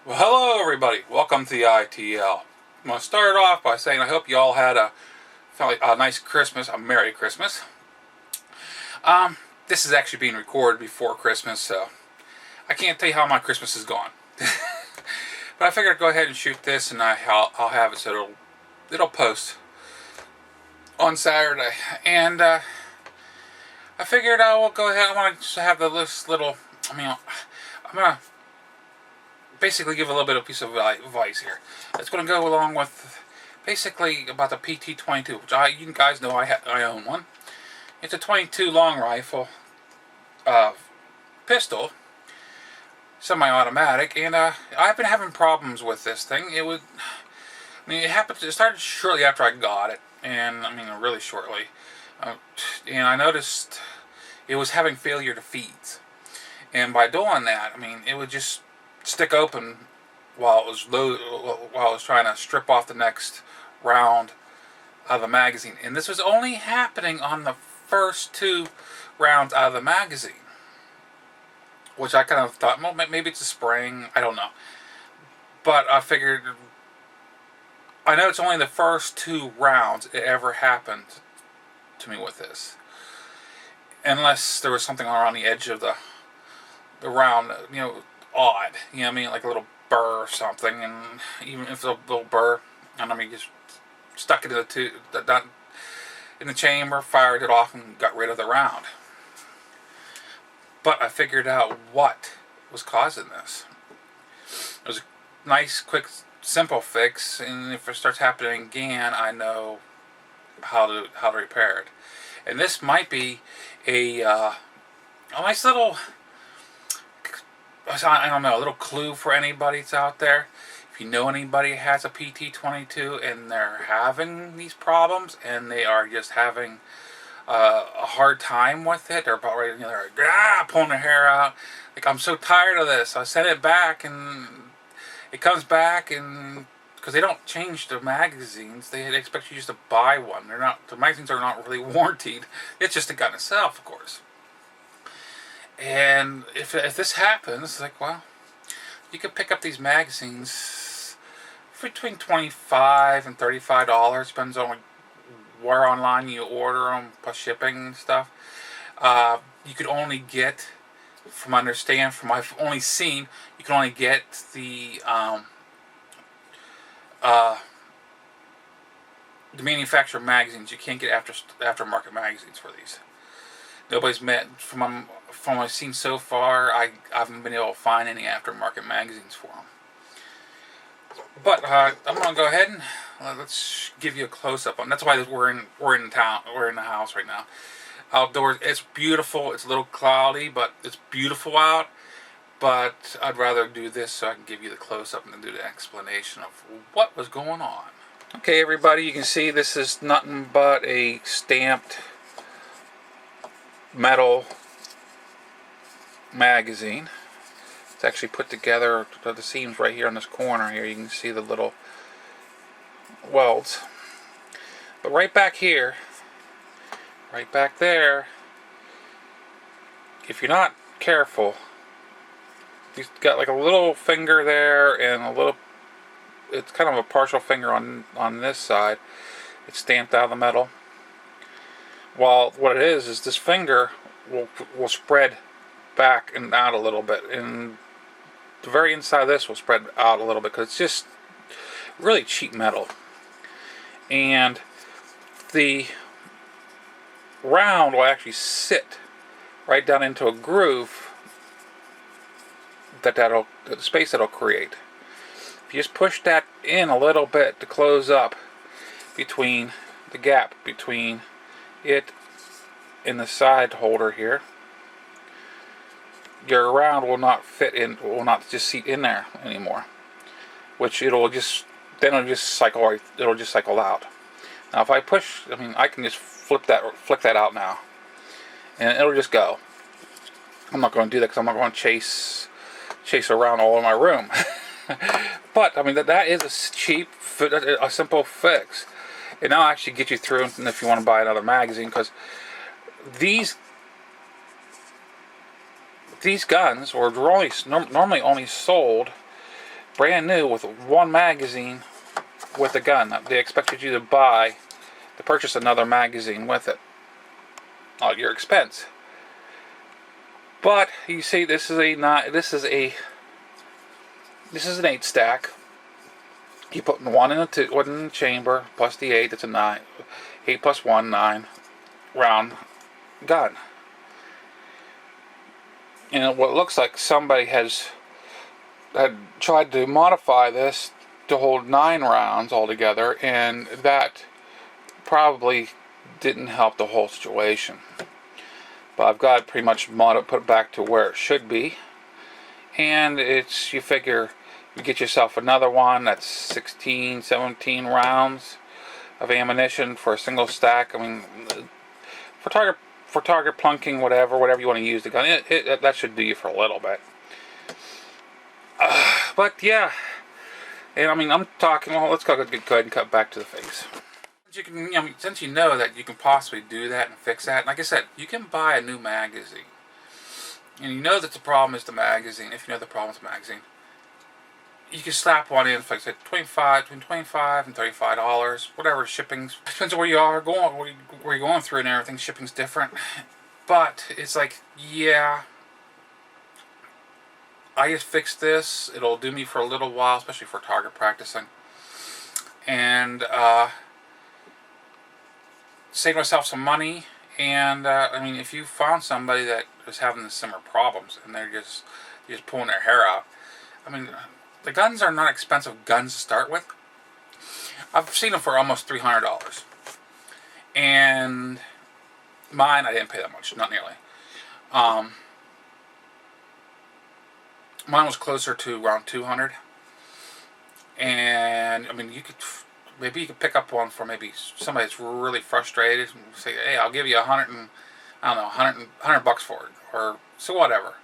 Well, hello everybody. Welcome to the ITL. I'm going to start off by saying I hope you all had a nice Christmas, a Merry Christmas. This is actually being recorded before Christmas, so I can't tell you how my Christmas is gone. But I figured I'd go ahead and shoot this, and I'll have it so it'll post on Saturday. And I figured I will go ahead. I want to just have this little. I'm gonna basically give a little bit of piece of advice here. It's going to go along with basically about the PT22, which you guys know I own one. It's a 22 long rifle pistol, semi-automatic, and I've been having problems with this thing. It started shortly after I got it, and really shortly, and I noticed it was having failure to feeds, and by doing that, it would just stick open while it was trying to strip off the next round of the magazine, and this was only happening on the first two rounds out of the magazine, which I kind of thought, well, maybe it's a spring, I don't know, but I figured, I know it's only the first two rounds it ever happened to me with this, unless there was something around the edge of the round, odd, like a little burr or something, and even if it's a little burr, and just stuck it in the chamber, fired it off, and got rid of the round. But I figured out what was causing this. It was a nice, quick, simple fix, and if it starts happening again, I know how to repair it. And this might be a nice little, I don't know, a little clue for anybody that's out there. If you know anybody who has a PT22 and they're having these problems and they are just having a hard time with it, they're about ready, they're like, pulling their hair out. Like, I'm so tired of this. I sent it back and it comes back, and because they don't change the magazines, they expect you just to buy one. The magazines are not really warranted. It's just the gun itself, of course. And if this happens, like, well, you could pick up these magazines for between $25 and $35. Depends on where online you order them, plus shipping and stuff. You could only get, from I've only seen, you can only get the manufacturer magazines. You can't get aftermarket magazines for these. Nobody's from what I've seen so far, I haven't been able to find any aftermarket magazines for them. But I'm gonna go ahead and let's give you a close-up on. That's why we're in town. We're in the house right now. Outdoors, it's beautiful. It's a little cloudy, but it's beautiful out. But I'd rather do this so I can give you the close-up and do the explanation of what was going on. Okay, everybody, you can see this is nothing but a stamped metal magazine. It's actually put together, the seams right here on this corner here, you can see the little welds. But right back here, right back there, if you're not careful, you've got like a little finger there and it's kind of a partial finger on this side. It's stamped out of the metal. Well, what it is this finger will spread back and out a little bit, and the very inside of this will spread out a little bit because it's just really cheap metal, and the round will actually sit right down into a groove the space that'll create. If you just push that in a little bit to close up between the gap between it and the side holder here, your round will not just seat in there anymore, which it'll just cycle out. Now if I push, I can just flick that out now, and it'll just go. I'm not going to do that because I'm not going to chase around all in my room. But that is a simple fix, and I'll actually get you through if you want to buy another magazine, because these guns were normally only sold brand new with one magazine with a gun. They expected you to purchase another magazine with it at your expense. But you see, this is an 8 stack. You put one in the chamber plus the 8. It's a 9. 8 plus 1, 9 round gun. And what looks like somebody had tried to modify this to hold 9 rounds altogether, and that probably didn't help the whole situation. But I've got it pretty much put back to where it should be, and you figure you get yourself another one that's 16, 17 rounds of ammunition for a single stack. I mean, for target plunking, whatever you want to use the gun, that should do you for a little bit. But yeah, and I mean, I'm talking. Well, let's go ahead and cut back to the face. Since you know that you can possibly do that and fix that, and like I said, you can buy a new magazine, and you know that the problem is the magazine. If you know the problem is the magazine, you can slap one in for, like I said, between $25 and $35, whatever. Shipping depends on where you're going through and everything. Shipping's different, but it's like, yeah, I just fixed this. It'll do me for a little while, especially for target practicing, and save myself some money. And I mean, if you found somebody that is having similar problems and they're just pulling their hair out, I mean, the guns are not expensive guns to start with. I've seen them for almost $300, and mine I didn't pay that much, not nearly. Mine was closer to around $200, and I mean, maybe you could pick up one for maybe somebody that's really frustrated and say, hey, I'll give you $100 for it, or so whatever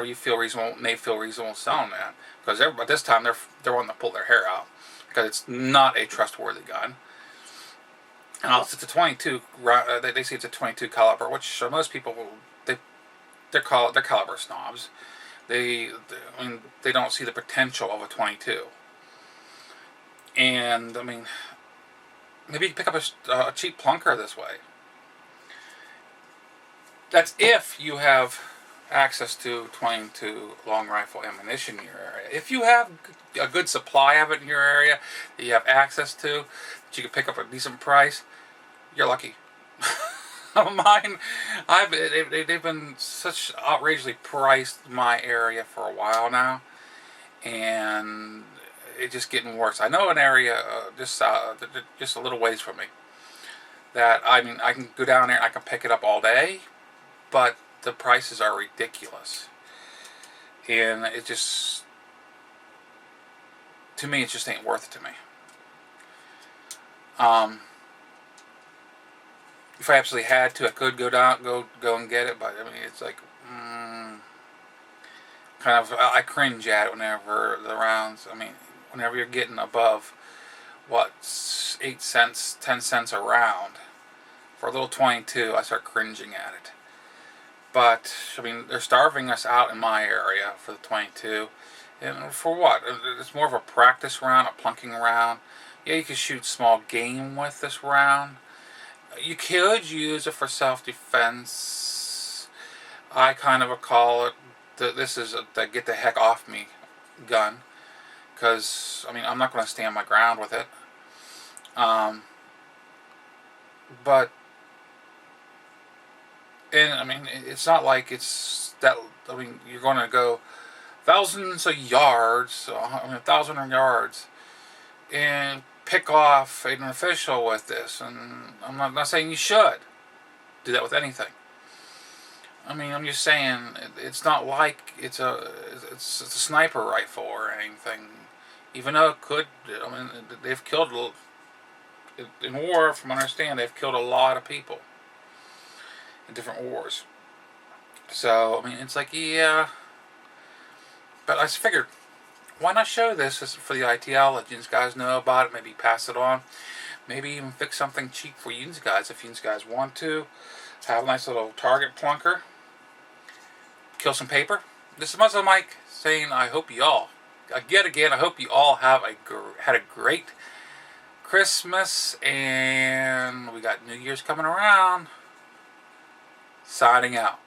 you feel reasonable, and they feel reasonable selling that, because by this time they're wanting to pull their hair out because it's not a trustworthy gun. And also, it's a 22. They say it's a 22 caliber, which most people they're caliber snobs. They don't see the potential of a 22. And I mean, maybe you can pick up a cheap plunker this way. That's if you have access to 22 long rifle ammunition in your area. If you have a good supply of it in your area that you have access to, that you can pick up at a decent price, you're lucky. Mine, they've been such outrageously priced in my area for a while now, and it's just getting worse. I know an area just a little ways from me that I can go down there and I can pick it up all day, but the prices are ridiculous, and it just, to me, it just ain't worth it to me. If I absolutely had to, I could go and get it, but I mean, it's like, kind of, I cringe at it whenever the rounds, I mean, whenever you're getting above, 8 cents, 10 cents a round for a little 22, I start cringing at it. But, I mean, they're starving us out in my area for the 22. And for what? It's more of a practice round, a plunking round. Yeah, you can shoot small game with this round. You could use it for self-defense. I kind of call it, this is the get the heck off me gun. Because, I mean, I'm not going to stand my ground with it. But, and I mean, it's not like it's that, I mean, you're going to go thousands of yards, 1,000 yards, and pick off an official with this. And I'm not saying you should do that with anything. I mean, I'm just saying, it's not like it's a sniper rifle or anything. Even though it could, I mean, they've killed, in war, from what I understand, they've killed a lot of people in different wars. So, I mean, it's like, yeah. But I just figured, why not show this for the ITL, let you guys know about it, maybe pass it on, maybe even fix something cheap for you guys if you guys want to. Have a nice little target plunker, kill some paper. This is MuzzleMike saying, I hope y'all again, I hope you all have had a great Christmas, and we got New Year's coming around. Signing out.